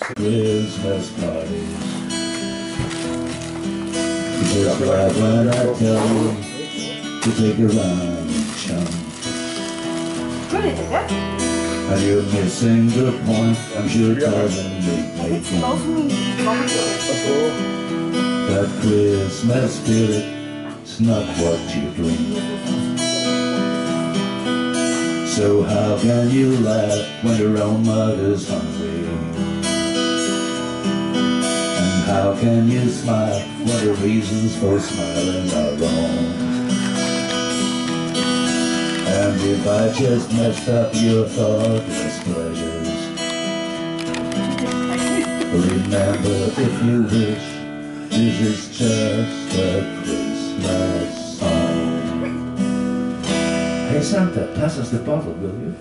Christmas parties. Just like when I tell you to take a run, chum. And you're missing the point. I'm sure it doesn't make fun. That Christmas spirit's not what you drink. So how can you laugh when your own mother's hungry? And how can you smile when the reasons for smiling are wrong? And if I just messed up your thoughtless pleasures, remember, if you wish, this is just a Christmas song. Hey Santa, pass us the bottle, will you?